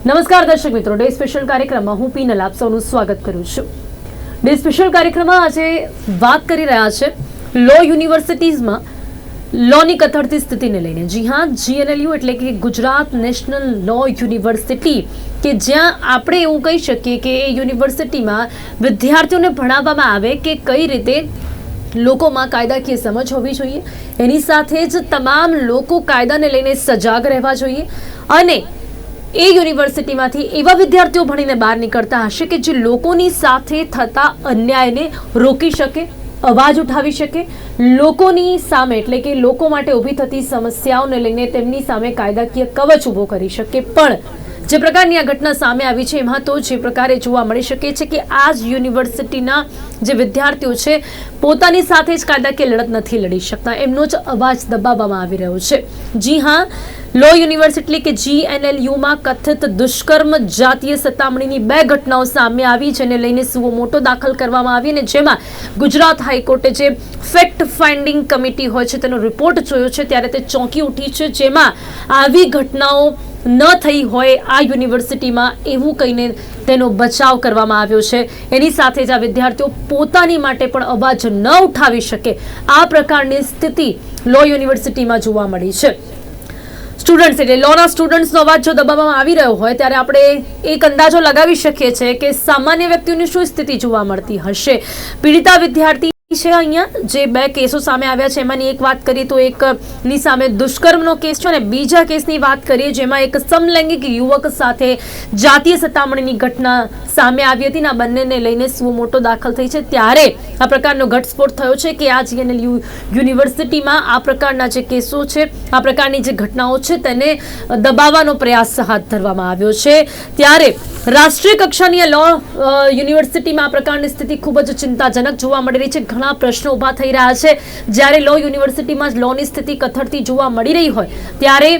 નમસ્કાર દર્શક મિત્રો, ડે સ્પેશિયલ કાર્યક્રમમાં હું પીનલ આપ સૌનું સ્વાગત કરું છું. ડે સ્પેશિયલ કાર્યક્રમમાં આજે વાત કરી રહ્યા છે લો યુનિવર્સિટીઝમાં લોની કથળતી સ્થિતિને લઈને. જી હા, GNLU એટલે કે ગુજરાત નેશનલ લો યુનિવર્સિટી, કે જ્યાં આપણે એવું કહી શકીએ કે એ યુનિવર્સિટીમાં વિદ્યાર્થીઓને ભણાવવામાં આવે કે કઈ રીતે લોકોમાં કાયદાકીય સમજ હોવી જોઈએ, એની સાથે જ તમામ લોકો કાયદાને લઈને સજાગ રહેવા જોઈએ અને એ યુનિવર્સિટીમાંથી એવા વિદ્યાર્થીઓ ભણીને બહાર નીકળતા હશે કે જે લોકોની સાથે થતા અન્યાયને રોકી શકે, અવાજ ઉઠાવી શકે, લોકોની સામે એટલે કે લોકો માટે ઊભી થતી સમસ્યાઓને લઈને તેમની સામે કાયદાકીય કવચ ઊભો કરી શકે. પણ જે પ્રકારની આ ઘટના સામે આવી છે એમાં તો જે પ્રકારે જોવા મળી શકે છે કે આ જ યુનિવર્સિટીના જે વિદ્યાર્થીઓ છે પોતાની સાથે જ કાયદાકીય લડત નથી લડી શકતા, એમનો જ અવાજ દબાવવામાં આવી રહ્યો છે. જી હા, લો યુનિવર્સિટી કે GNLUમાં કથિત દુષ્કર્મ, જાતીય સતામણીની 2 ઘટનાઓ સામે આવી, જેને લઈને સુઓ મોટો દાખલ કરવામાં આવી અને જેમાં ગુજરાત હાઈકોર્ટે જે ફેક્ટ ફાઇન્ડિંગ કમિટી હોય છે તેનો રિપોર્ટ જોયો છે ત્યારે તે ચોંકી ઉઠી છે, જેમાં આવી ઘટનાઓ ન થઈ હોય આ યુનિવર્સિટીમાં એવું કહીને તેનો બચાવ કરવામાં આવ્યો છે. એની સાથે જ આ વિદ્યાર્થીઓ પોતાની માટે પણ અવાજ ન ઉઠાવી શકે આ પ્રકારની સ્થિતિ લો યુનિવર્સિટીમાં જોવા મળી છે. સ્ટુડન્ટ્સ એટલે લોના સ્ટુડન્ટ્સનો અવાજ જો દબાવવામાં આવી રહ્યો હોય ત્યારે આપણે એક અંદાજો લગાવી શકીએ છીએ કે સામાન્ય વ્યક્તિઓની શું સ્થિતિ જોવા મળતી હશે. પીડિતા વિદ્યાર્થી છે અહીંયા, જે 2 કેસો સામે આવ્યા છે એમાંની એક વાત કરીએ તો એકની સામે દુષ્કર્મનો કેસ છે અને બીજા કેસની વાત કરીએ જેમાં એક સમલૈંગિક યુવક સાથે જાતીય સતામણીની ઘટના સામે આવી હતી. આ બંનેને લઈને સુઓ મોટો દાખલ થઈ છે ત્યારે આ પ્રકારનો ઘટસ્ફોટ થયો છે કે આ GNLU યુનિવર્સિટીમાં આ પ્રકારના જે કેસો છે, આ પ્રકારની જે ઘટનાઓ છે તેને દબાવવાનો પ્રયાસ હાથ ધરવામાં આવ્યો છે. ત્યારે રાષ્ટ્રીય કક્ષાની લો યુનિવર્સિટીમાં આ પ્રકારની સ્થિતિ ખૂબ જ ચિંતાજનક જોવા મળી રહી છે. ઘણા પ્રશ્નો ઊભા થઈ રહ્યા છે. જ્યારે લો યુનિવર્સિટીમાં જ લોની સ્થિતિ કથળતી જોવા મળી રહી હોય ત્યારે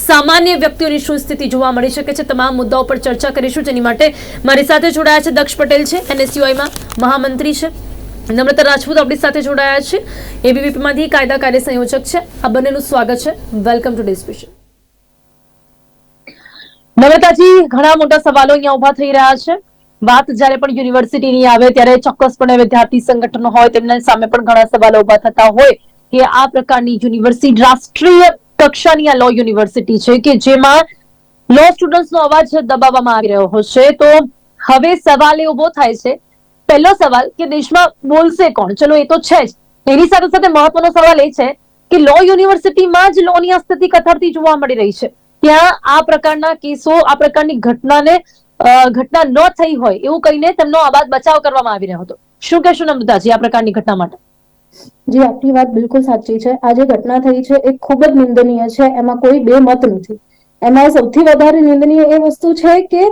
સામાન્ય વ્યક્તિઓની શું સ્થિતિ જોવા મળી શકે છે, તમામ મુદ્દાઓ પર ચર્ચા કરીશું. જેની માટે મારી સાથે જોડાયા છે દક્ષ પટેલ છે, NSUIમાં મહામંત્રી છે, નમ્રતા રાજપૂત આપણી સાથે જોડાયા છે, ABVPમાંથી કાયદા કાર્ય સંયોજક છે. આ બંનેનું સ્વાગત છે. Welcome today special. Namrataji, ઘણા મોટા સવાલો અહીંયા ઊભા થઈ રહ્યા છે. વાત જ્યારે પણ યુનિવર્સિટીની આવે ત્યારે ચોક્કસપણે વિદ્યાર્થી સંગઠનો હોય તેમના સામે પણ ઘણા સવાલો ઊભા થતા હોય કે આ પ્રકારની યુનિવર્સિટી રાષ્ટ્રીય કક્ષાની આ લો યુનિવર્સિટી છે કે જેમાં લો સ્ટુડન્ટ્સનો અવાજ દબાવવામાં આવી રહ્યો હશે. તો હવે સવાલ એ ઊભો થાય છે, પહેલો સવાલ કે દેશમાં બોલશે કોણ? ચલો એ તો છે જ, એની સાથે સાથે મહત્વનો સવાલ એ છે કે લો યુનિવર્સિટીમાં જ લોની આ સ્થિતિ કથળતી જોવા મળી રહી છે. ત્યાં આ પ્રકારના કેસો, આ પ્રકારની ઘટના ન થઈ હોય એવું કહીને તેમનો અવાજ બચાવ કરવામાં આવી રહ્યો હતો. શું કહેશો નમ્રતાજી આ પ્રકારની ઘટના માટે? જી, આપની વાત બિલકુલ સાચી છે. આ જે ઘટના થઈ છે એ ખૂબ જ નિંદનીય છે, એમાં કોઈ બે મત નથી. એમાં સૌથી વધારે નિંદનીય એ વસ્તુ છે કે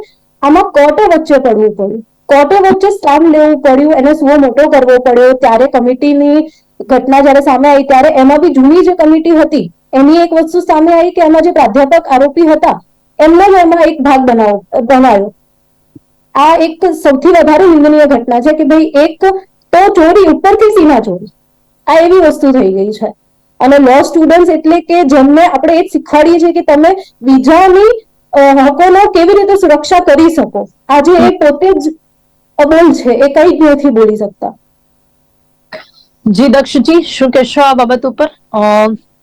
આમાં કોર્ટે વચ્ચે પડવું પડ્યું, કોર્ટે વચ્ચે સ્ટેન્ડ લેવું પડ્યું, એને સુઓ મોટો કરવો પડ્યો. ત્યારે કમિટીની ઘટના જયારે સામે આવી ત્યારે એમાં બી જૂની જે કમિટી હતી એની એક વસ્તુ સામે આવી કે એમાં જે પ્રાધ્યાપક આરોપી હતા એમને જ એમાં એક ભાગ બનાવ્યો. આ એક સૌથી વધારે નિંદનીય ઘટના છે કે ભાઈ એક તો ચોરી ઉપરથી સીના ચોરી, આ એવી વસ્તુ થઈ ગઈ છે. અને લો સ્ટુડન્ટ એટલે કે જેમને આપણે એ જ શીખવાડીએ છીએ કે તમે બીજાની હકોનો કેવી રીતે સુરક્ષા કરી શકો. આજે એ પોતે જ અબોલ છે, એ કઈ જ નથી બોલી શકતા. જી દક્ષજી, શું કહેશો આ બાબત ઉપર?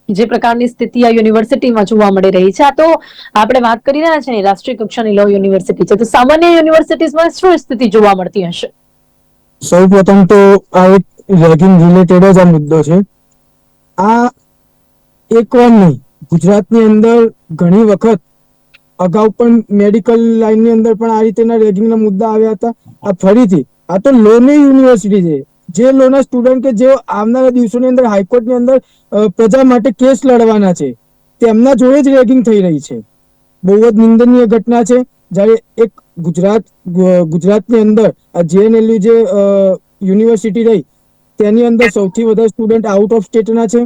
જે પ્રકારની સ્થિતિ આ યુનિવર્સિટીમાં જોવા મળી રહી છે, આ તો આપણે વાત કરી રહ્યા છે રાષ્ટ્રીય કક્ષાની લો યુનિવર્સિટી છે, તો સામાન્ય યુનિવર્સિટીઝમાં શું સ્થિતિ જોવા મળતી હશે? સૌ પ્રથમ તો આ એક રેગિંગ રિલેટેડ જ આ મુદ્દો છે. આ એક વાર નહીં, ગુજરાતની અંદર ઘણી વખત અગાઉ પણ મેડિકલ લાઈનની અંદર પણ આ રીતેના રેગિંગના મુદ્દા આવ્યા હતા. આ ફરીથી, આ તો લોની યુનિવર્સિટી છે, જે લોના સ્ટુડન્ટ કે જે આવનારા દિવસોની અંદર હાઈકોર્ટની અંદર પ્રજા માટે કેસ લડવાના છે તેમના જોડે જ રેગિંગ થઈ રહી છે. બહુ જ નિંદનીય ઘટના છે. જ્યારે એક ગુજરાતની અંદર આ GNLU જે યુનિવર્સિટી રહી તેની અંદર સૌથી વધારે સ્ટુડન્ટ આઉટ ઓફ સ્ટેટના છે,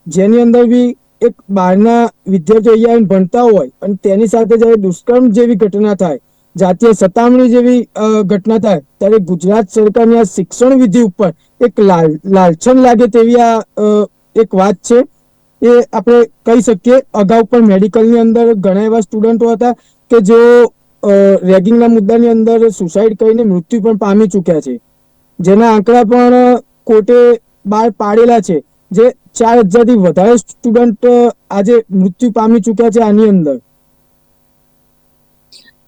જેની અંદર બી એક બહારના વિદ્યાર્થીઓ અહીંયા ભણતા હોય અને તેની સાથે જ્યારે દુષ્કર્મ જેવી ઘટના થાય, જાતીય સતામણી જેવી ઘટના થાય ત્યારે ગુજરાત સરકારની આ શિક્ષણ વિધિ ઉપર એક લાલછન લાગે તેવી આ એક વાત છે. એ આપણે કહી શકીએ. અગાઉ પણ મેડિકલની અંદર ઘણા એવા સ્ટુડન્ટો હતા કે જેઓ રેગિંગના મુદ્દાની અંદર સુસાઇડ કરીને મૃત્યુ પણ પામી ચૂક્યા છે, જેના આંકડા પણ કોર્ટે બહાર પાડેલા છે, જે 4,000 થી વધારે સ્ટુડન્ટ આજે મૃત્યુ પામી ચૂક્યા છે આની અંદર.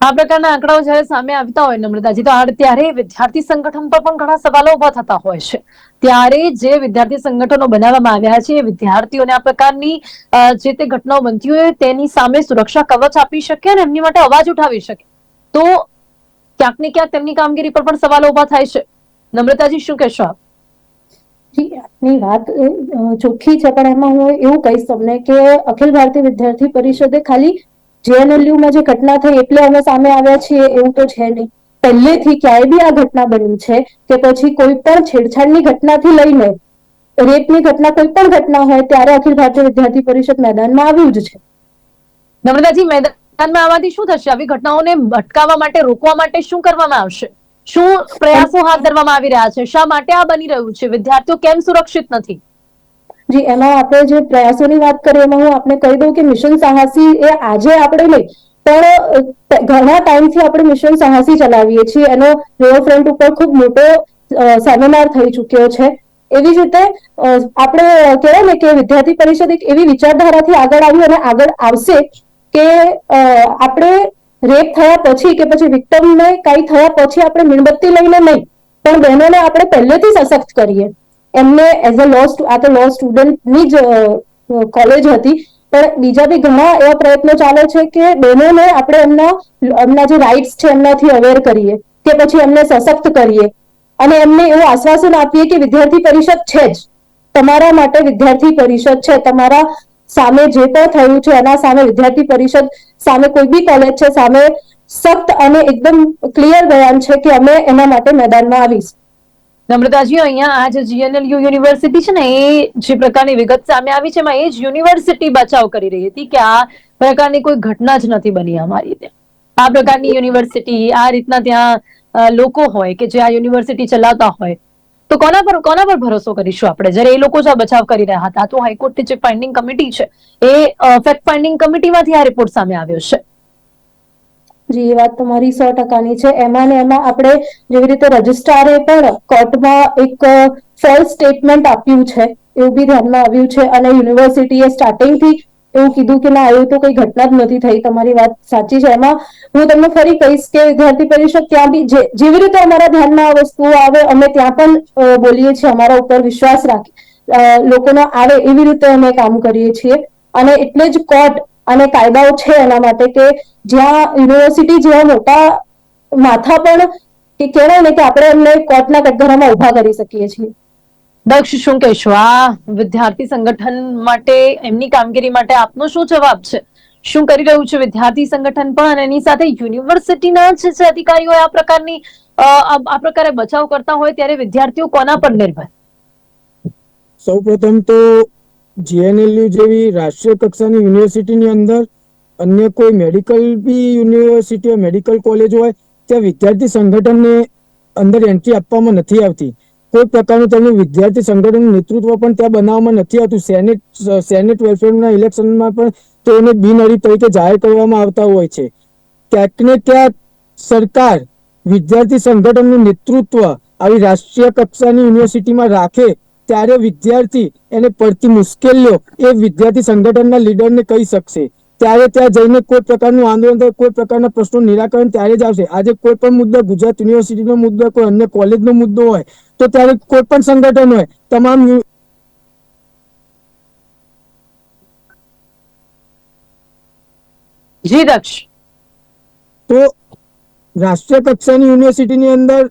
આ પ્રકારના આંકડાઓ જ્યારે સામે આવતા હોય નમ્રતાજી, તો ત્યારે વિદ્યાર્થી સંગઠન પર પણ ઘણા સવાલો ઉભા થતા હોય છે. ત્યારે જે વિદ્યાર્થી સંગઠનો બનાવવામાં આવ્યા છે એ વિદ્યાર્થીઓને આ પ્રકારની જે તે ઘટનાઓ બનતી હોય તેની સામે સુરક્ષા કવચ આપી શકે અને એમની માટે અવાજ ઉઠાવી શકે, તો ક્યાંક ને ક્યાંક તેમની કામગીરી પર પણ સવાલો ઉભા થાય છે. નમ્રતાજી, શું કહેશો આપ? આપની વાત ચોખ્ખી છે, પણ એમાં હું એવું કહીશ તમને કે અખિલ ભારતીય વિદ્યાર્થી પરિષદે ખાલી JNLU માં જે ઘટના થઈ એટલે અમે સામે આવ્યા છીએ એવું તો છે નહીં. પહેલેથી ક્યાંય બી આ ઘટના બની છે કે પછી કોઈ પણ છેડછાડની ઘટનાથી લઈને રેપની ઘટના, કોઈ પણ ઘટના હોય ત્યારે અખિલ ભારતીય વિદ્યાર્થી પરિષદ મેદાનમાં આવ્યું જ છે. નમ્રતાજી, મેદાનમાં આવવાથી શું થશે? આવી ઘટનાઓને અટકાવવા માટે, રોકવા માટે શું કરવામાં આવશે? શું પ્રયાસો હાથ ધરવામાં આવી રહ્યા છે? શા માટે આ બની રહ્યું છે? વિદ્યાર્થીઓ કેમ સુરક્ષિત નથી? જી, એમાં આપણે જે પ્રયાસોની વાત કરીએ એમાં હું આપને કહી દઉં કે મિશન સાહસી એ આજે આપણે નહીં પણ ઘણા ટાઈમથી આપણે મિશન સાહસી ચલાવીએ છીએ. એનો રિવરફ્રન્ટ ઉપર ખૂબ મોટો સેમિનાર થઈ ચુક્યો છે. એવી જ રીતે આપણે કહેવાય ને કે વિદ્યાર્થી પરિષદ એક એવી વિચારધારાથી આગળ આવી અને આગળ આવશે કે આપણે રેપ થયા પછી કે પછી વિક્ટમને કઈ થયા પછી આપણે મીણબત્તી લઈને નહીં, પણ બહેનોને આપણે પહેલેથી સશક્ત કરીએ. એમને એઝ અ આ તો લો સ્ટુડન્ટની જ કોલેજ હતી, પણ બીજા બી ઘણા એવા પ્રયત્નો ચાલે છે કે બહેનોને આપણે એમના જે રાઇટ્સ છે એમનાથી અવેર કરીએ કે પછી એમને સશક્ત કરીએ અને એમને એવું આશ્વાસન આપીએ કે વિદ્યાર્થી પરિષદ છે જ, તમારા માટે વિદ્યાર્થી પરિષદ છે, તમારા સામે જે પણ થયું છે એના સામે વિદ્યાર્થી પરિષદ સામે કોઈ બી કોલેજ છે સામે સખ્ત અને એકદમ ક્લિયર બયાન છે કે અમે એના માટે મેદાનમાં આવીશું. નમ્રતાજી, અહીંયા આ જે GNLU યુનિવર્સિટી છે ને, એ જે પ્રકારની વિગત સામે આવી છે એમાં એ જ યુનિવર્સિટી બચાવ કરી રહી હતી કે આ પ્રકારની કોઈ ઘટના જ નથી બની અમારી ત્યાં. આ પ્રકારની યુનિવર્સિટી, આ રીતના ત્યાં લોકો હોય કે જે આ યુનિવર્સિટી ચલાવતા હોય, તો કોના પર ભરોસો કરીશું આપણે? જ્યારે એ લોકો જ આ બચાવ કરી રહ્યા હતા, તો હાઈકોર્ટની જે ફાઇન્ડિંગ કમિટી છે એ ફેક્ટ ફાઇન્ડિંગ કમિટીમાંથી આ રિપોર્ટ સામે આવ્યો છે. જી, એ વાત તમારી 100%ની છે. એમાં ને એમાં આપણે જેવી રીતે રજિસ્ટ્રારે પણ કોર્ટમાં એક ફોલ્સ સ્ટેટમેન્ટ આપ્યું છે એવું બી ધ્યાનમાં આવ્યું છે અને યુનિવર્સિટીએ સ્ટાર્ટિંગથી એવું કીધું કે ના, એવું તો કઈ ઘટના જ નથી થઈ. તમારી વાત સાચી છે. એમાં હું તમને ફરી કહીશ કે વિદ્યાર્થી પરિષદ ત્યાં બી જેવી રીતે અમારા ધ્યાનમાં આ વસ્તુઓ આવે અમે ત્યાં પણ બોલીએ છીએ, અમારા ઉપર વિશ્વાસ રાખી લોકોનો આવે એવી રીતે અમે કામ કરીએ છીએ. અને એટલે જ કોર્ટ અને કાયદાઓ છે એના માટે કે જ્યાં યુનિવર્સિટી જેવા મોટા માથા પણ કે કહેવાય ને કે આપણે એમને કોર્ટના કટઘરામાં ઉભા કરી શકીએ છીએ. દક્ષ, શું કહેશો આ વિદ્યાર્થી સંગઠન માટે, એમની કામગીરી માટે આપનો શું જવાબ છે? શું કરી રહ્યું છે વિદ્યાર્થી સંગઠન પણ અને એની સાથે યુનિવર્સિટીના જે અધિકારીઓ આ પ્રકારે બચાવ કરતા હોય ત્યારે વિદ્યાર્થીઓ કોના પર નિર્ભર? સૌપ્રથમ તો JNLU જેવી રાષ્ટ્રીય કક્ષાની યુનિવર્સિટીની અંદર અન્ય કોઈ મેડિકલ બી યુનિવર્સિટી હોય, મેડિકલ કોલેજ હોય, ત્યાં વિદ્યાર્થી સંગઠનને અંદર એન્ટ્રી આપવામાં નથી આવતી. કોઈ પ્રકારનું તેમનું વિદ્યાર્થી સંગઠનનું નેતૃત્વ પણ ત્યાં બનાવવામાં નથી આવતું. સેનેટ વેલફેરના ઇલેક્શનમાં પણ તેઓને બિનહરીફ તરીકે જાહેર કરવામાં આવતા હોય છે. ક્યાંક ને ક્યાંક સરકાર વિદ્યાર્થી સંગઠનનું નેતૃત્વ આવી રાષ્ટ્રીય કક્ષાની યુનિવર્સિટીમાં રાખે ત્યારે વિદ્યાર્થી એને પડતી મુશ્કેલીઓ એ વિદ્યાર્થી સંગઠનના લીડરને કહી શકશે. ત્યારે ત્યાં જઈને કોઈ પ્રકારનું આંદોલન થાય, કોઈ પ્રકારના પ્રશ્નો નિરાકરણ ત્યારે જ આવશે. આજે કોઈ પણ મુદ્દો, ગુજરાત યુનિવર્સિટીનો મુદ્દો, કોઈ અન્ય કોલેજનો મુદ્દો હોય તો ત્યારે કોઈ પણ સંગઠન હોય, તમામ જી દક્ષ, તો રાષ્ટ્રીય કક્ષાની યુનિવર્સિટીની અંદર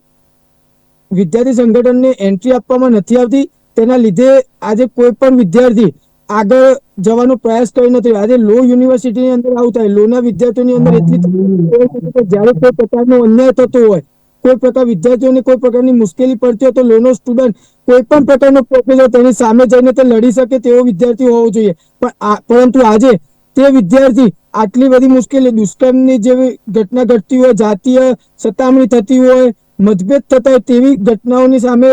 વિદ્યાર્થી સંગઠનને એન્ટ્રી આપવામાં નથી આવતી. તેના લીધે આજે કોઈ પણ વિદ્યાર્થી આગળ જવાનો પ્રયાસ કરી નથી. આજે લો યુનિવર્સિટીની અંદર આવું થાય, લોના વિદ્યાર્થીઓની અંદર એટલી જ્યારે કોઈ પ્રકારનો અન્યાય થતો હોય, કોઈ પ્રકાર વિદ્યાર્થીઓને કોઈ પ્રકારની મુશ્કેલી પડતી હોય તો લોનો સ્ટુડન્ટ કોઈ પણ પ્રકારનો પ્રોફેસર તેની સામે જઈને તે લડી શકે તેવો વિદ્યાર્થી હોવો જોઈએ. પરંતુ આજે તે વિદ્યાર્થી આટલી બધી મુશ્કેલી, દુષ્કર્મની જેવી ઘટના ઘટતી હોય, જાતીય સતામણી થતી હોય, મતભેદ થતા હોય તેવી ઘટનાઓની સામે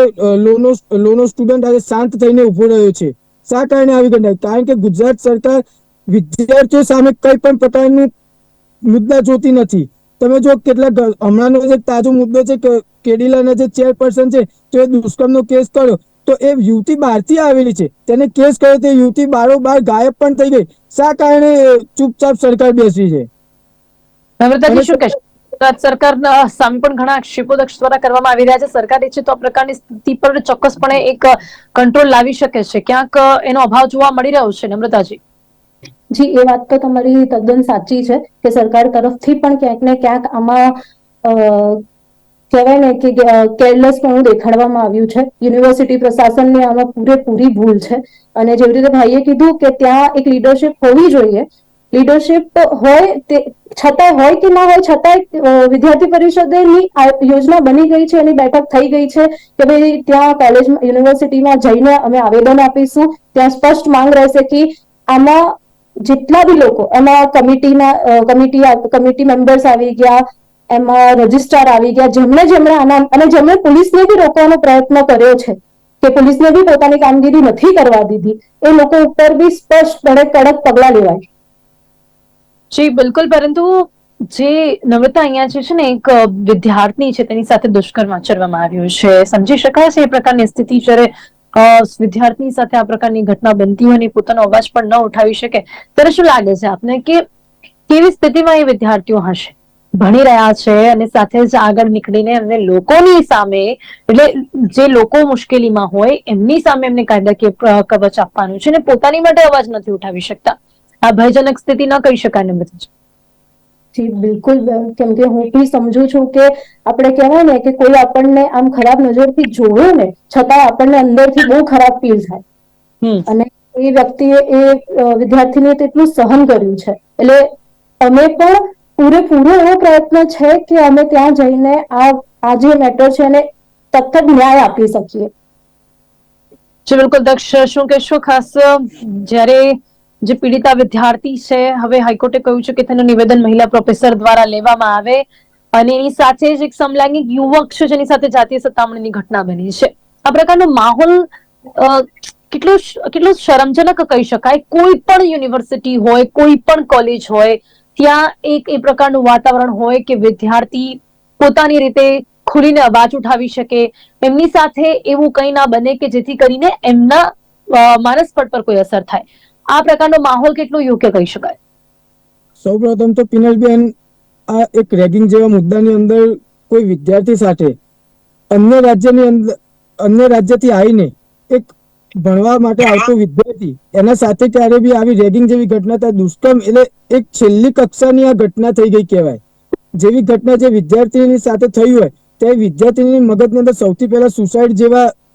લોનો સ્ટુડન્ટ આજે શાંત થઈને ઉભો રહ્યો છે. શા કારણે આવી ઘટના? કારણ કે ગુજરાત સરકાર વિદ્યાર્થીઓ સામે કઈ પણ પ્રકારનું મુદ્દા જોતી નથી. તમે જો હમણાંનો જે તાજો મુદ્દો છે કે કેડીલાના જે ચેરપર્સન છે તો એ દુષ્કર્મનો કેસ કર્યો, તો એ યુવતી બહારથી આવેલી છે, તેને કેસ કર્યો તે યુવતી બારોબાર ગાયબ પણ થઈ ગઈ. શા કારણે ચૂપચાપ સરકાર બેસી છે? નમ્રતાજી શું કહેશો? ગુજરાત સરકાર સામે પણ ઘણા આક્ષેપો દ્વારા કરવામાં આવી રહ્યા છે. સરકાર ઈચ્છે તો આ પ્રકારની સ્થિતિ પર ચોક્કસપણે એક કંટ્રોલ લાવી શકે છે. ક્યાંક એનો અભાવ જોવા મળી રહ્યો છે. નમ્રતાજી. જી, એ વાત તો તમારી તદ્દન સાચી છે કે સરકાર તરફથી પણ ક્યાંક ને ક્યાંક આમાં કહેવાય ને કે કેરલેસપણું દેખાડવામાં આવ્યું છે. યુનિવર્સિટી પ્રશાસનની આમાં પૂરેપૂરી ભૂલ છે. અને જેવી રીતે ભાઈએ કીધું કે ત્યાં એક લીડરશિપ હોવી જોઈએ, લીડરશિપ હોય તે છતાં હોય કે ના હોય છતાંય વિદ્યાર્થી પરિષદની યોજના બની ગઈ છે, એની બેઠક થઈ ગઈ છે કે ભાઈ ત્યાં કોલેજમાં યુનિવર્સિટીમાં જઈને અમે આવેદન આપીશું. ત્યાં સ્પષ્ટ માંગ રહેશે કે આમાં જેટલા બી લોકો એમાં કમિટી મેમ્બર્સ આવી ગયા, એમાં રજિસ્ટ્રાર આવી ગયા, જેમણે આના અને જેમણે પોલીસને બી રોકવાનો પ્રયત્ન કર્યો છે કે પોલીસને બી પોતાની કામગીરી નથી કરવા દીધી, એ લોકો ઉપર બી સ્પષ્ટપણે કડક પગલા લેવાય. જી બિલકુલ. પરંતુ જે નમ્રતા અહીંયા છે ને એક વિદ્યાર્થી છે તેની સાથે દુષ્કર્મ આચરવામાં આવ્યું છે. સમજી શકાય છે એ પ્રકારની સ્થિતિ જ્યારે વિદ્યાર્થી સાથે આ પ્રકારની ઘટના બનતી હોય અને પોતાનો અવાજ પણ ન ઉઠાવી શકે ત્યારે શું લાગે છે આપને કે કેવી સ્થિતિમાં એ વિદ્યાર્થીઓ હશે? ભણી રહ્યા છે અને સાથે જ આગળ નીકળીને એમને લોકોની સામે, એટલે જે લોકો મુશ્કેલીમાં હોય એમની સામે એમને કાયદાકીય કવચ આપવાનું છે અને પોતાની માટે અવાજ નથી ઉઠાવી શકતા. આ ભયજનક સ્થિતિ ન કહી શકાય ને બધું. જી બિલકુલ. કેમ કે હું બી સમજુ છું કે આપણે કહેવાય ને કે કોઈ આપણને આમ ખરાબ નજરથી જોવે ને છતાં આપણને અંદરથી બહુ ખરાબ ફીલ થાય. અને એ વ્યક્તિએ એ વિદ્યાર્થીને તેટલું સહન કર્યું છે. એટલે અમે પણ પૂરેપૂરો એવો પ્રયત્ન છે કે અમે ત્યાં જઈને આ જે મેટર છે એને તત્ત ન્યાય આપી શકીએ. બિલકુલ. દક્ષ, શું કહેશો? ખાસ જ્યારે જે પીડિતા વિદ્યાર્થી છે, હવે હાઈકોર્ટે કહ્યું છે કે તેનું નિવેદન મહિલા પ્રોફેસર દ્વારા લેવામાં આવે અને એની સાથે જ એક સમલૈંગિક યુવક છે જેની સાથે જાતીય સતામણીની ઘટના બની છે. આ પ્રકારનો માહોલ કેટલું શરમજનક કહી શકાય. કોઈ પણ યુનિવર્સિટી હોય, કોઈ પણ કોલેજ હોય, ત્યાં એક એ પ્રકારનું વાતાવરણ હોય કે વિદ્યાર્થી પોતાની રીતે ખુલીને અવાજ ઉઠાવી શકે, એમની સાથે એવું કંઈ ના બને કે જેથી કરીને એમના માનસપટ પર કોઈ અસર થાય. આ પ્રકારનો માહોલ કેટલો યોગ્ય કહી શકાય? સૌપ્રથમ તો પિનલબેન, આ એક રેગિંગ જેવા મુદ્દાની અંદર કોઈ વિદ્યાર્થી સાથે અન્ય રાજ્યથી આવીને એક ભણવા માટે આવતો વિદ્યાર્થી એના સાથે ક્યારે બી આવી રેગિંગ જેવી ઘટના થાય, દુષ્કર્મ એટલે એક છેલ્લી કક્ષાની આ ઘટના થઈ ગઈ કહેવાય. જેવી ઘટના જે વિદ્યાર્થીની સાથે થઈ હોય તે વિદ્યાર્થીની મગજની અંદર સૌથી પહેલા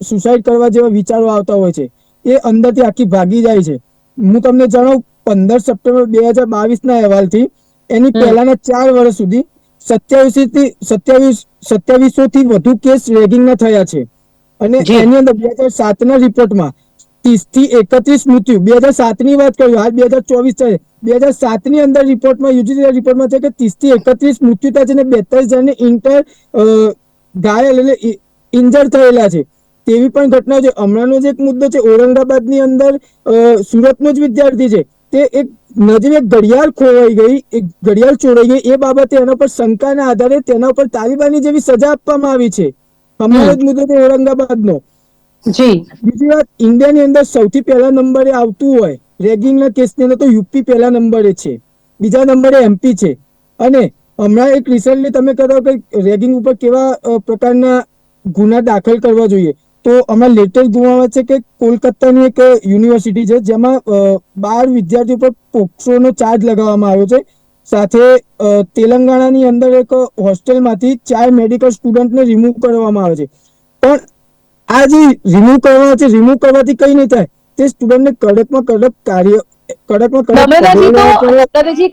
સુસાઇડ કરવા જેવા વિચારો આવતા હોય છે. એ અંદરથી આખી ભાગી જાય છે. હું તમને જણાવું, 15 સપ્ટેમ્બર 2022 ના અહેવાલથી એની પહેલાના 4 વર્ષ સુધી 2700 થી વધુ કેસ રેગિંગના થયા છે. અને એની અંદર 2007 ના રિપોર્ટમાં 30 થી 31 મૃત્યુ, 2007 ની વાત કર્યું, હાલ 2024 છે. 2007 ની અંદર રિપોર્ટમાં યુજીસી રિપોર્ટમાં છે કે 30 થી 31 મૃત્યુ થયા છે અને 42 જણને ઘાયલ એટલે ઇન્જર્ડ થયેલા છે. તેવી પણ ઘટના છે. હમણાંનો જે એક મુદ્દો છે, ઔરંગાબાદની અંદર સુરતનો જ વિદ્યાર્થી છે, તે એક નજીક ઘડિયાળ ખોવાઈ ગઈ, એક ઘડિયાળ ચોરાઈ ગઈ, એ બાબતે એના પર શંકાના આધારે તેના ઉપર તાલિબાની જેવી સજા આપવામાં આવી છે. હમણાં જ મુદ્દો છે ઔરંગાબાદનો. બીજી વાત, ઇન્ડિયાની અંદર સૌથી પહેલા નંબરે આવતું હોય રેગિંગના કેસની અંદર તો યુપી પહેલા નંબરે છે, બીજા નંબરે એમપી છે. અને હમણાં એક રિસન્ટલી તમે કહો કે રેગિંગ ઉપર કેવા પ્રકારના ગુના દાખલ કરવા જોઈએ, તો હમણાં લેટેસ્ટ જોવામાં છે કે કોલકાતાની એક યુનિવર્સિટી છે જેમાં 12 વિદ્યાર્થીઓ પર પોક્સોનો ચાર્જ લગાવવામાં આવ્યો છે. સાથે તેલંગાણાની અંદર એક હોસ્ટેલમાંથી 4 મેડિકલ સ્ટુડન્ટને રિમૂવ કરવામાં આવે છે. પણ આ જે રિમૂવ કરવાથી કઈ નહીં થાય, તે સ્ટુડન્ટને કડકમાં કડક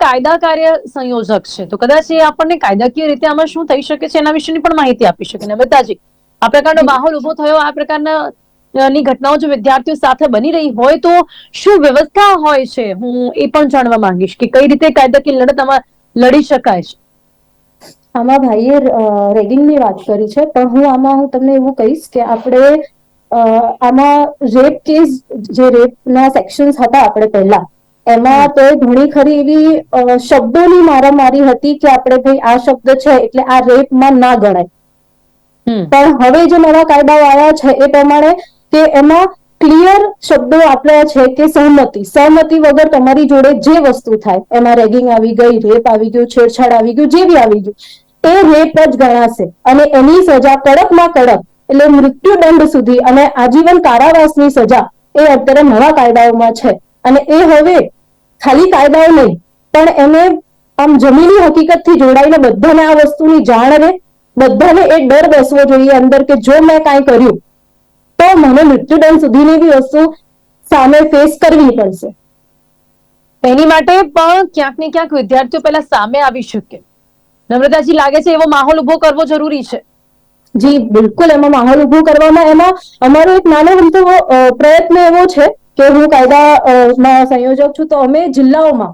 કાયદા કાર્ય સંયોજક છે, તો કદાચ એ આપણને કાયદાકીય રીતે આમાં શું થઈ શકે છે એના વિશેની પણ માહિતી આપી શકે. નમ્રતાજી, આ પ્રકારનો માહોલ ઉભો થયો, આ પ્રકારના ની ઘટનાઓ જો વિદ્યાર્થીઓ સાથે બની રહી હોય તો શું વ્યવસ્થા હોય છે? હું એ પણ જાણવા માંગીશ કે કઈ રીતે કાયદાકીય લડત આમાં લડી શકાય છે. આમાં ભાઈએ રેગિંગની વાત કરી છે, પણ હું તમને એવું કહીશ કે આપણે આમાં રેપ કેસ, જે રેપના સેક્શન્સ હતા આપણે પહેલા, એમાં તો ઘણી ખરી એવી શબ્દોની મારામારી હતી કે આપણે ભાઈ આ શબ્દ છે એટલે આ રેપમાં ના ગણાય. પણ હવે જે નવા કાયદાઓ આવ્યા છે એ પ્રમાણે કે એમાં ક્લિયર શબ્દો આપ્યા છે કે સહમતિ વગર તમારી જોડે જે વસ્તુ થાય, એમાં રેગિંગ આવી ગઈ, રેપ આવી ગયું, છેડછાડ આવી ગયું, જે બી આવી ગયું, એ રેપ જ ગણાશે અને એની સજા કડકમાં કડક એટલે મૃત્યુદંડ સુધી અને આજીવન કારાવાસની સજા એ અત્યારે નવા કાયદાઓમાં છે. અને એ હવે ખાલી કાયદાઓ નહીં પણ એને આમ જમીની હકીકતથી જોડાઈને બધાને આ વસ્તુની જાણ રહે, બધાને એ ડર બેસવો જોઈએ અંદર કે જો મેં કાંઈ કર્યું તો મને મૃત્યુદંડ સુધીની બી વસ્તુ સામે ફેસ કરવી પડશે. એની માટે પણ ક્યાંક ને ક્યાંક વિદ્યાર્થીઓ પહેલા સામે આવી શકે. નમ્રતાજી, લાગે છે એવો માહોલ ઉભો કરવો જરૂરી છે? જી બિલકુલ, એમાં માહોલ ઉભો કરવામાં એમાં અમારો એક નાનો અમથો પ્રયત્ન એવો છે કે હું કાયદામાં સંયોજક છું, તો અમે જિલ્લાઓમાં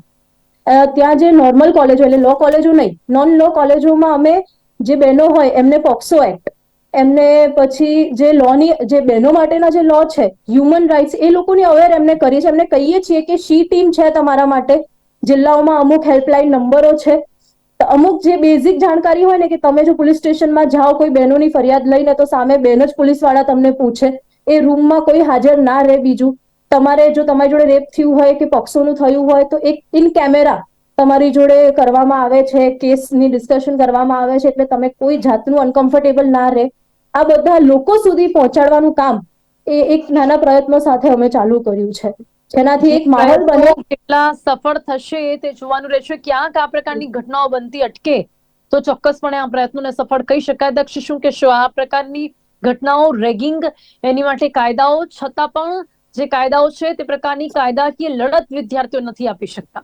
ત્યાં જે નોર્મલ કોલેજો એટલે લો કોલેજો નહીં, નોન લો કોલેજોમાં અમે જે બહેનો હોય એમને પોક્સો એક્ટ, એમને પછી જે લોની જે બહેનો માટેના જે લો છે, હ્યુમન રાઇટ્સ, એ લોકોની અવેર એમને કરી છે. એમને કહીએ છીએ કે શી ટીમ છે તમારા માટે, જિલ્લાઓમાં અમુક હેલ્પલાઇન નંબરો છે, અમુક જે બેઝિક જાણકારી હોય ને કે તમે જો પોલીસ સ્ટેશનમાં જાઓ કોઈ બહેનોની ફરિયાદ લઈને તો સામે બેન જ પોલીસ વાળા તમને પૂછે, એ રૂમમાં કોઈ હાજર ના રહે. બીજું, તમારે જો તમારી જોડે રેપ થયું હોય કે પોક્સોનું થયું હોય તો એક ઇન કેમેરા તમારી જોડે કરવામાં આવે છે, કેસની ડિસ્કશન કરવામાં આવે છે, એટલે તમે કોઈ જાતનું અનકમ્ફર્ટેબલ ના રહે. આ બધા લોકો સુધી પહોંચાડવાનું કામ એ એક નાના પ્રયત્નો સાથે અમે ચાલુ કર્યું છે, જેનાથી એક માહોલ બને. કેટલા સફળ થશે તે જોવાનું રહેશે. ક્યાંક આ પ્રકારની ઘટનાઓ બનતી અટકે તો ચોક્કસપણે આ પ્રયત્નોને સફળ કહી શકાય. દક્ષ, શું કહેશો? આ પ્રકારની ઘટનાઓ, રેગિંગ, એની માટે કાયદાઓ છતાં પણ જે કાયદાઓ છે તે પ્રકારની કાયદાકીય લડત વિદ્યાર્થીઓ નથી આપી શકતા.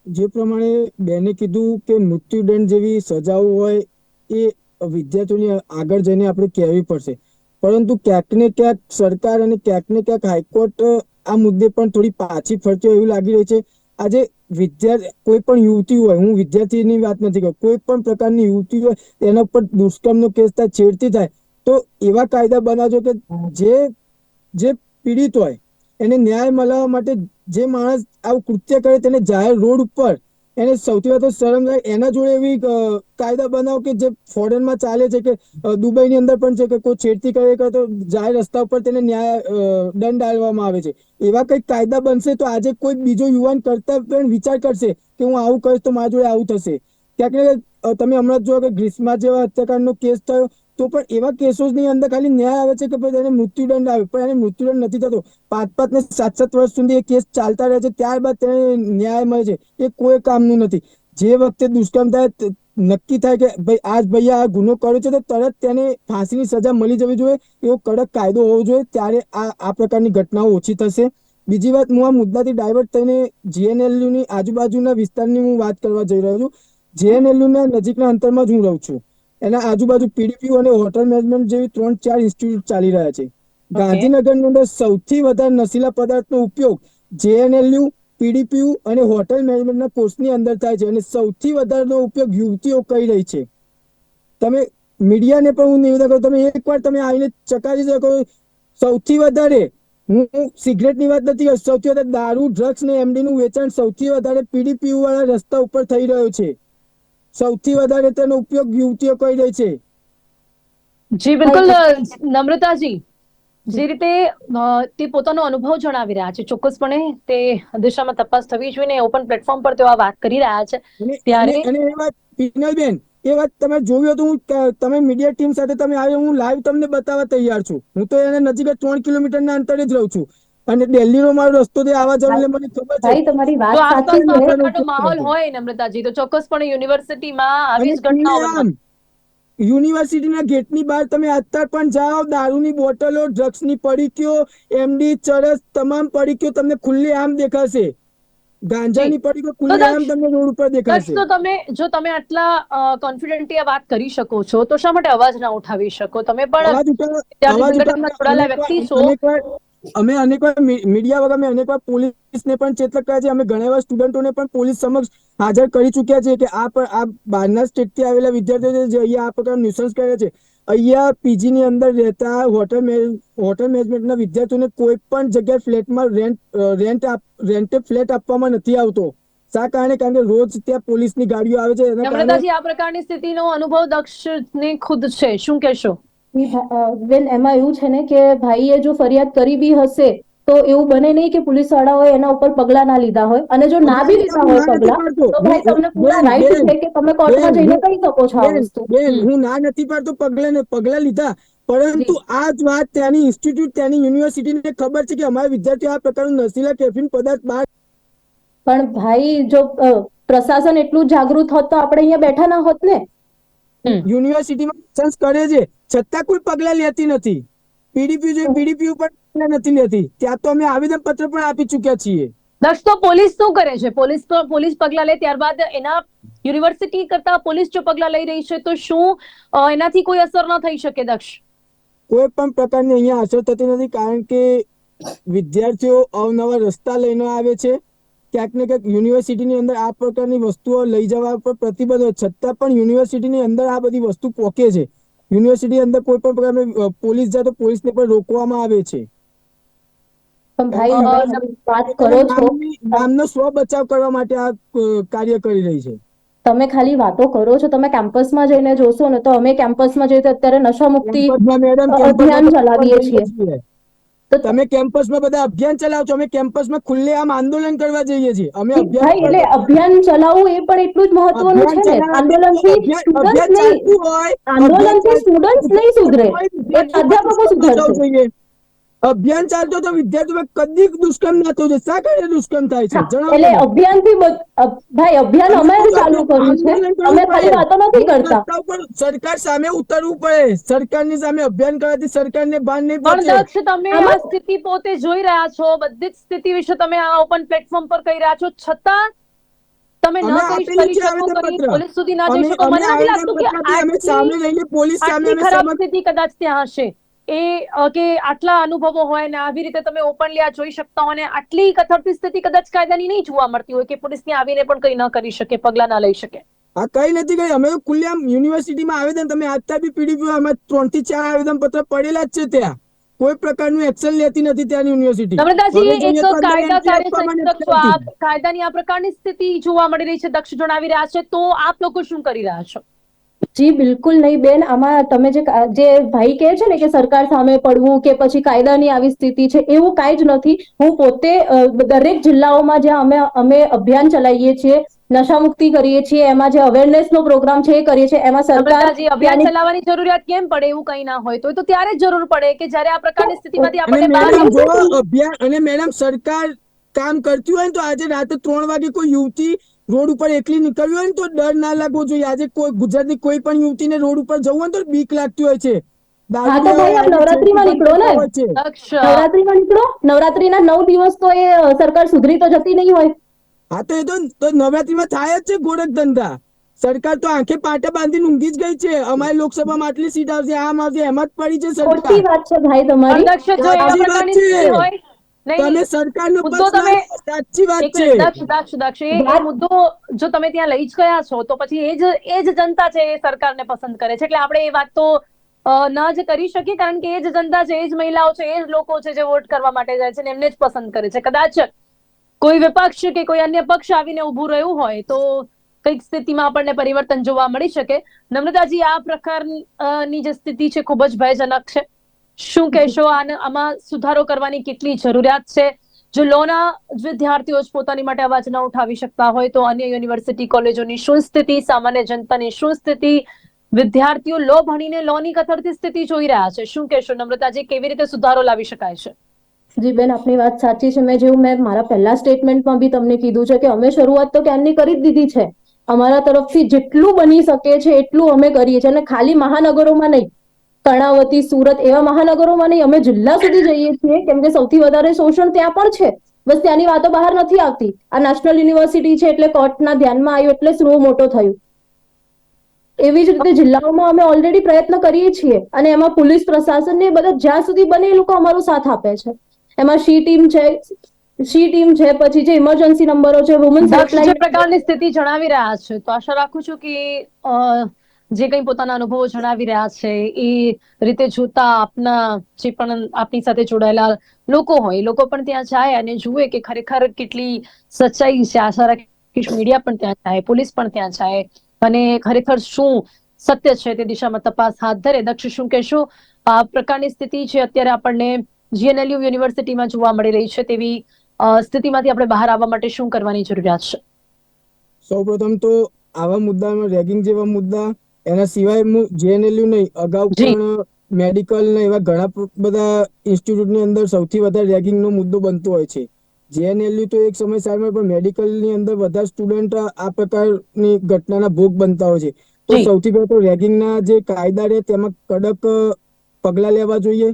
જે પ્રમાણે બેને કીધું કે મૃત્યુદંડ જેવી સજાઓ હોય એ વિદ્યાર્થીઓને આગળ જઈને આપણે કહેવી પડશે, પરંતુ ક્યાંક ને ક્યાંક સરકાર અને ક્યાંક ને ક્યાંક હાઈકોર્ટ આ મુદ્દે પણ થોડી પાછી ફરતી હોય એવું લાગી રહી છે. આજે કોઈ પણ યુવતી હોય, હું વિદ્યાર્થીની વાત નથી કરતો, કોઈ પણ પ્રકારની યુવતી હોય એના પર દુષ્કર્મનો કેસ થાય, છેડતી થાય, તો એવા કાયદા બનાવજો કે જે પીડિત હોય એને ન્યાય મળવા માટે જે માણસ આવું કૃત્ય કરે તેને જાહેર રોડ ઉપર એને સૌથી વધુ શરમ થાય. એના જોડે એવી કાયદા બનાવો કે જે ફોરેનમાં ચાલે છે, કે દુબઈની અંદર પણ છે, કે કોઈ છેડતી કરે તો જાહેર રસ્તા ઉપર તેને ન્યાય દંડ આપવામાં આવે છે. એવા કંઈક કાયદા બનશે તો આજે કોઈ બીજો યુવાન કરતા પણ વિચાર કરશે કે હું આવું કરીશ તો મારા જોડે આવું થશે. ક્યાંક તમે હમણાં જો કે ગ્રીષ્મા જેવા હત્યાકાંડનો કેસ થયો તો પણ એવા કેસોની અંદર ખાલી ન્યાય આવે છે કે ભાઈ એને મૃત્યુદંડ આવે, પણ એને મૃત્યુદંડ નથી થતો. 5-5 ને 7-7 વર્ષ સુધી એ કેસ ચાલતા રહે છે, ત્યારબાદ તેને ન્યાય મળે છે. એ કોઈ કામનું નથી. જે વખતે દુષ્કર્મ થાય, નક્કી થાય કે ભાઈ આજ ભાઈએ આ ગુનો કર્યો છે તો તરત તેને ફાંસીની સજા મળી જવી જોઈએ. એવો કડક કાયદો હોવો જોઈએ, ત્યારે આ પ્રકારની ઘટનાઓ ઓછી થશે. બીજી વાત, હું આ મુદ્દાથી ડાયવર્ટ થઈને જીએનએલયુ ની આજુબાજુના વિસ્તારની હું વાત કરવા જઈ રહ્યો છું. જીએનએલયુ ના નજીકના અંતરમાં જ હું રહું છું. એના આજુબાજુ પીડીપીયુ અને હોટલ મેનેજમેન્ટ જેવી 3-4 ઇન્સ્ટિટ્યૂટ ચાલી રહ્યા છે. ગાંધીનગરની અંદર સૌથી વધારે નશીલા પદાર્થનો ઉપયોગ જેએનએલયુ, પીડીપીયુ અને હોટલ મેનેજમેન્ટના કોર્સની અંદર થાય છે, અને સૌથી વધારેનો ઉપયોગ યુવતીઓ કરી રહી છે. તમે મીડિયાને પણ હું નિવેદન કરું, તમે એકવાર તમે આવીને ચકાસી શકો. સૌથી વધારે, હું સિગરેટની વાત નથી કરતો, સૌથી વધારે દારૂ, ડ્રગ્સ ને એમડી નું વેચાણ સૌથી વધારે પીડીપીયુ વાળા રસ્તા ઉપર થઈ રહ્યો છે. સૌથી વધારે તેનો ઉપયોગ યુવતીઓ કરી રહી છે. જી બિલકુલ. નમ્રતાજી, જે રીતે તે પોતાનો અનુભવ જણાવી રહ્યા છે, ચોક્કસપણે તે દિશામાં તપાસ થવી જોઈએ. ઓપન પ્લેટફોર્મ પર તેઓ આ વાત કરી રહ્યા છે. ત્યારે એ વાત પિનલબેન, એ વાત તમે જોયું હતું, તમે મીડિયા ટીમ સાથે તમે આવ્યો, હું લાઈવ તમને બતાવવા તૈયાર છું. હું તો એને નજીક 3 કિલોમીટરના અંતરે જ રહું છું, અને દિલ્હીનો મારો રસ્તો આવવા જવાનો મને ખબર છે. તમારી જો વાત સાચી આસપાસનો આ છે. પ્રકારનો માહોલ હોય નમ્રતાજી, તો ચોક્કસપણે યુનિવર્સિટીમાં આવી અને જ ઘટનાઓ બનવા. યુનિવર્સિટીના ગેટની બહાર તમે અત્યારે પણ જાઓ, દારૂની બોટલો, ડ્રગ્સની પડીકીઓ, એમડી, ચરસ, તમામ પડીકીઓ તમને ખુલ્લી આમ દેખાશે. ગાંજાની પડીકીઓ ખુલ્લી આમ તમને રોડ ઉપર દેખાશે. તો જો તમે આટલા કોન્ફિડન્ટલી આ વાત કરી શકો છો તો શા માટે અવાજ ના ઉઠાવી શકો? તમે પણ વિદ્યાર્થી સંગઠનમાં જોડાયેલા વ્યક્તિ છો. અમે અનેકવાર મીડિયા વગર અમે અનેકવાર પોલીસને પણ ચેતવણી કર્યા છે. અમે ઘણા એવા સ્ટુડન્ટોને પણ પોલીસ સમક્ષ હાજર કરી ચૂક્યા છે કે આ બહારના સ્ટેટથી આવેલા વિદ્યાર્થીઓ જે અહીંયા આ પ્રકાર ન્યુસન્સ કરે છે. અહીંયા પીજી ની અંદર રહેતા હોટલ મેનેજમેન્ટના વિદ્યાર્થીઓને કોઈ પણ જગ્યાએ ફ્લેટમાં રેન્ટે ફ્લેટ આપવામાં નથી આવતો. શા કારણે? કારણ કે રોજ ત્યાં પોલીસની ગાડીઓ આવે છે. એના કારણે નમ્રતાજી, આ પ્રકારની સ્થિતિનો અનુભવ દક્ષને ખુદ છે, શું કહેશો? બેન, એમાં એવું છે ને કે ભાઈએ જો ફરિયાદ કરી બી હશે તો એવું બને નહીં કે પોલીસ વાળાઓએ એના ઉપર પગલા ના લીધા હોય, અને જો ના બી લીધા હોય પગલા તો ભાઈ તમને પૂરા રાઈટ છે કે તમે કોર્ટમાં જઈને કહી શકો છો આ વસ્તુ. હું ના નથી પાડતો પગલા લીધા, પરંતુ આ જ વાત ત્યાંની ઇન્સ્ટિટ્યૂટ ત્યાંની યુનિવર્સિટીને ખબર છે કે અમારા વિદ્યાર્થીઓ આ પ્રકારનું નશીલા કેફીન પદાર્થ બહાર. પણ ભાઈ, જો પ્રશાસન એટલું જાગૃત હોત તો આપણે અહીંયા બેઠા ના હોત ને. યુનિવર્સિટીમાં સેન્સ કરે છે છતાં કોઈ પગલા લેતી નથી. પીડીપી ઉપર પગલા નથી લેતી. ત્યાં તો અમે આવેદન પત્ર પણ આપી ચૂક્યા છીએ. દક્ષ, તો પોલીસ શું કરે છે? પોલીસ પગલા લે, ત્યારબાદ એના યુનિવર્સિટી કરતા પોલીસ જો પગલા લઈ રહી છે તો શું એનાથી કોઈ અસર ન થઈ શકે? દક્ષ, કોઈ પણ પ્રકારની અહીંયા અસર થતી નથી, કારણ કે વિદ્યાર્થીઓ અવનવા રસ્તા લઈને આવે છે. ક્યાંક ને ક્યાંક યુનિવર્સિટીની અંદર આ પ્રકારની વસ્તુઓ લઈ જવા પર પ્રતિબંધ હોય છતાં પણ યુનિવર્સિટીની અંદર આ બધી વસ્તુ પોકે છે. યુનિવર્સિટી અંદર કોઈ પણ પ્રકારની પોલીસ જાય તો પોલીસને પણ રોકવામાં આવે છે. પણ ભાઈ, વાત કરો છો, નામનો સ્વ બચાવ કરવા માટે આ કાર્ય કરી રહી છે. તમે ખાલી વાતો કરો છો, તમે કેમ્પસમાં જઈને જોશો ને તો અમે કેમ્પસમાં જઈએ તો અત્યારે નશા મુક્તિ અભિયાન ચલાવીએ છીએ. તો તમે કેમ્પસમાં બધા અભિયાન ચલાવો છો, અમે કેમ્પસમાં ખુલ્લેઆમ આંદોલન કરવા જઈએ છીએ. અમે ભાઈ, એટલે અભિયાન ચલાવવું એ પણ એટલું જ મહત્વનું છે ને. આંદોલનથી સ્ટુડન્ટ્સ નહીં સુધરે, અધ્યાપકો સુધરશે. અભિયાન ચાલતો તો વિદ્યાર્થીઓ કદી દુષ્કર્મ ના થયું છે. શા કારણે દુષ્કર્મ થાય છે? એટલે અભિયાનથી ભાઈ, અભિયાન અમે ચાલુ કર્યું છે, અમે ખાલી વાતો નથી કરતા. સરકાર સામે ઉતરવું પડે. સરકારની સામે અભિયાન કરવાથી સરકારને ભાન નહીં પણ પડશે. દક્ષ, તમે આ સ્થિતિ પોતે જોઈ રહ્યા છો, બધી જ સ્થિતિ વિશે તમે આ ઓપન પ્લેટફોર્મ પર કહી રહ્યા છો, છતાં તમે ન કરી શકો, પોલીસ સુધી ના જઈ શકો. મને નથી લાગતું કે આટલી ખરાબ સ્થિતિ કદાચ ત્યાં હશે કે આટલા અનુભવો હોય ને આવી રીતે તમે ઓપનલી આ જોઈ શકતા હોય, ને આટલી કથળતી સ્થિતિ કદાચ કાયદાની નહીં જોવા મળતી હોય કે પોલીસની આવીને પણ કંઈ ન કરી શકે, પગલા ના લઈ શકે. આ કઈ નથી ગઈ. અમે ખુલ્લેઆમ યુનિવર્સિટીમાં આવેદન, તમે આજતા બી પીડીપી અમે 3 થી 4 આવેદન પત્ર પડેલા જ છે. ત્યાં કોઈ પ્રકારનું એક્શન લેતી નથી ત્યાં યુનિવર્સિટી. નમ્રતાજી, એક કાયદાકારી સંરક્ષક છો આપ, કાયદાની આ પ્રકારની સ્થિતિ જોવા મળી રહી છે, દક્ષ જણાવી રહ્યા છે, તો આપ લોકો શું કરી રહ્યા છો? જી બિલકુલ નહીં બેન. આમાં તમે જે ભાઈ કહે છે ને કે સરકાર સામે પડવું કે પછી કાયદાની આવી સ્થિતિ છે, એવું કાંઈ જ નથી. હું પોતે દરેક જિલ્લાઓમાં જ્યાં અમે અભિયાન ચલાવીએ છીએ, નશા મુક્તિ કરીએ છીએ, એમાં જે અવેરનેસ નો પ્રોગ્રામ છે એ કરીએ છીએ, એમાં સરકાર અભિયાન ચલાવવાની જરૂરિયાત કેમ પડે? એવું કંઈ ના હોય તો ત્યારે જ જરૂર પડે કે જ્યારે આ પ્રકારની સ્થિતિમાંથી આપણે બહાર. અભિયાન અને મેડમ, સરકાર કામ કરતી હોય ને તો આજે રાતે 3 વાગે કોઈ યુવતી રોડ ઉપર એકલી નીકળવી હોય ને તો ડર ના લાગવો જોઈએ. આજે કોઈ ગુજરાતની કોઈ પણ યુવતીને રોડ ઉપર જવું હોય તો બીક લાગતી હોય છે. નવરાત્રીમાં નીકળો ને, નવરાત્રીમાં નીકળો. નવરાત્રીના 9 દિવસ તો એ સરકાર સુધરી તો જતી નહીં હોય. હા, તો એ તો નવરાત્રીમાં થાય જ છે ગોરખ ધંધા. સરકાર તો આંખે પાટા બાંધીને ઊંઘી જ ગઈ છે. અમારી લોકસભામાં આટલી સીટ આવશે, આમ આવશે, એમાં જ પડી છે સરકાર. ખોટી વાત છે ભાઈ તમારી. તમે સરકારનો પક્ષ, સાચી વાત છે. દક્ષ, એ મુદ્દો જો તમે ત્યાં લઈ જ ગયા છો તો પછી એ જ જનતા છે એ સરકારને પસંદ કરે છે, એટલે આપણે એ વાત તો ન જ કરી શકીએ, કારણ કે એ જ જનતા છે, એ જ મહિલાઓ છે, એ જ લોકો છે જે વોટ કરવા માટે જાય છે ને એમને જ પસંદ કરે છે. કદાચ કોઈ વિપક્ષ કે કોઈ અન્ય પક્ષ આવીને ઉભું રહ્યું હોય તો કઈક સ્થિતિમાં આપણને પરિવર્તન જોવા મળી શકે. નમ્રતાજી, આ પ્રકારની જે સ્થિતિ છે ખૂબ જ ભયજનક છે. શું કહેશો? આમાં સુધારો કરવાની કેટલી જરૂરિયાત છે? જો લોના વિદ્યાર્થીઓ જ પોતાની માટે અવાજ ન ઉઠાવી શકતા હોય તો અન્ય યુનિવર્સિટી કોલેજોની શું સ્થિતિ, સામાન્ય જનતાની શું સ્થિતિ? વિદ્યાર્થીઓ લો ભણીને લોની કથળતી સ્થિતિ જોઈ રહ્યા છે. શું કહેશો નમ્રતાજી, કેવી રીતે સુધારો લાવી શકાય છે? જી બેન, આપની વાત સાચી છે. મેં મારા પહેલા સ્ટેટમેન્ટમાં બી તમને કીધું છે કે અમે શરૂઆત તો ક્યારની કરી જ દીધી છે. અમારા તરફથી જેટલું બની શકે છે એટલું અમે કરીએ છીએ, અને ખાલી મહાનગરોમાં નહીં, કર્ણાવતી, સુરત એવા મહાનગરોમાં નહીં, અમે જિલ્લા સુધી જઈએ છીએ, કેમ કે સૌથી વધારે શોષણ ત્યાં પણ છે. બસ ત્યાંની વાતો બહાર નથી આવતી. આ નેશનલ યુનિવર્સિટી છે એટલે કોર્ટના ધ્યાનમાં આવ્યું એટલે સ્લો મોટો થયું. એવી જ રીતે જિલ્લાઓમાં અમે ઓલરેડી પ્રયત્ન કરીએ છીએ, અને એમાં પોલીસ પ્રશાસન ને બધા જ્યાં સુધી બને એ લોકો અમારો સાથ આપે છે. એમાં સી ટીમ છે, પછી જે ઇમરજન્સી નંબરો છે, વુમન્સ હેલ્પલાઇન. જે પ્રકારની સ્થિતિ જણાવી રહ્યા છે તો આશા રાખું છું કે જે કંઈ પોતાના અનુભવો જણાવી રહ્યા છે એ રીતે જોતા આપના જે પણ આપની સાથે જોડાયેલા લોકો હોય એ લોકો પણ ત્યાં જાય અને જુએ કે ખરેખર કેટલી સચ્ચાઈ છે. આશા રાખીશ મીડિયા પણ ત્યાં જાય, પોલીસ પણ ત્યાં જાય અને ખરેખર શું સત્ય છે તે દિશામાં તપાસ હાથ ધરે. દક્ષ, શું કહેશો આ પ્રકારની સ્થિતિ છે અત્યારે આપણને જીએનએલયુ યુનિવર્સિટીમાં જોવા મળી રહી છે તેવી સ્થિતિમાંથી આપણે બહાર આવવા માટે શું કરવાની જરૂરિયાત છે? સૌપ્રથમ તો આવા મુદ્દામાં રેગિંગ જેવા મુદ્દા, એના સિવાય જેએનએલયુ નહીં, અગાઉ જી પણ મેડિકલ ને એવા ઘણા બધા ઇન્સ્ટિટ્યૂટની અંદર સૌથી વધારે રેગિંગનો મુદ્દો બનતો હોય છે. જેએનએલયુ તો એક સમય સામે પણ મેડિકલની અંદર વધારે સ્ટુડન્ટ આ પ્રકારની ઘટનાના ભોગ બનતા હોય છે. તો જી સૌથી પહેલા તો રેગિંગના જે કાયદા છે તેમાં કડક પગલાં લેવા જોઈએ,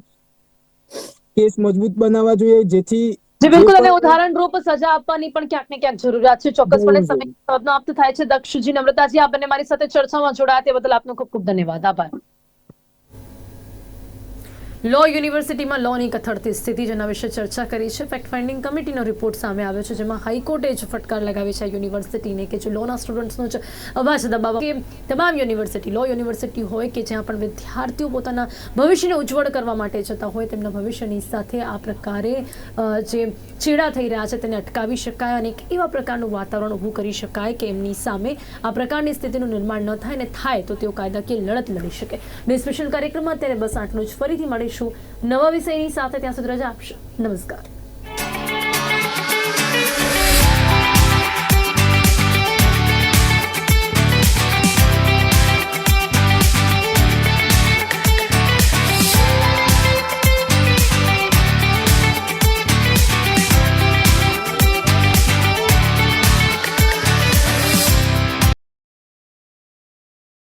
કેસ મજબૂત બનાવવા જોઈએ, જેથી જી જે બિલકુલ, અને પણ ઉદાહરણ રૂપ સજા આપવાની પણ ક્યાંક ને ક્યાંક જરૂરિયાત છે. ચોક્કસપણે જરૂર છે. સમય સમાપ્ત થાય છે. દક્ષજી, નમ્રતાજી, આપ બંને મારી સાથે ચર્ચામાં જોડાયા તે બદલ આપનો ખૂબ ખૂબ ધન્યવાદ. આભાર. લો યુનિવર્સિટીમાં લોની કથળતી સ્થિતિ જેના વિશે ચર્ચા કરી છે. ફેક્ટ ફાઇન્ડિંગ કમિટીનો રિપોર્ટ સામે આવ્યો છે જેમાં હાઈકોર્ટે જ ફટકાર લગાવી છે યુનિવર્સિટીને કે જે લોના સ્ટુડન્ટ્સનો જ અવાજ દબાવવા કે તમામ યુનિવર્સિટી, લો યુનિવર્સિટી હોય કે જ્યાં પણ વિદ્યાર્થીઓ પોતાના ભવિષ્યને ઉજ્જવળ કરવા માટે જતા હોય, તેમના ભવિષ્યની સાથે આ પ્રકારે જે ચેડા થઈ રહ્યા છે તેને અટકાવી શકાય અને એક એવા પ્રકારનું વાતાવરણ ઊભું કરી શકાય કે એમની સામે આ પ્રકારની સ્થિતિનું નિર્માણ ન થાય, અને થાય તો તેઓ કાયદાકીય લડત લડી શકે. સ્પેશિયલ કાર્યક્રમમાં અત્યારે બસ આટલું જ. ફરીથી મળીશું નવા વિષયની સાથે. ત્યાં સુધી રજા આપશો. નમસ્કાર.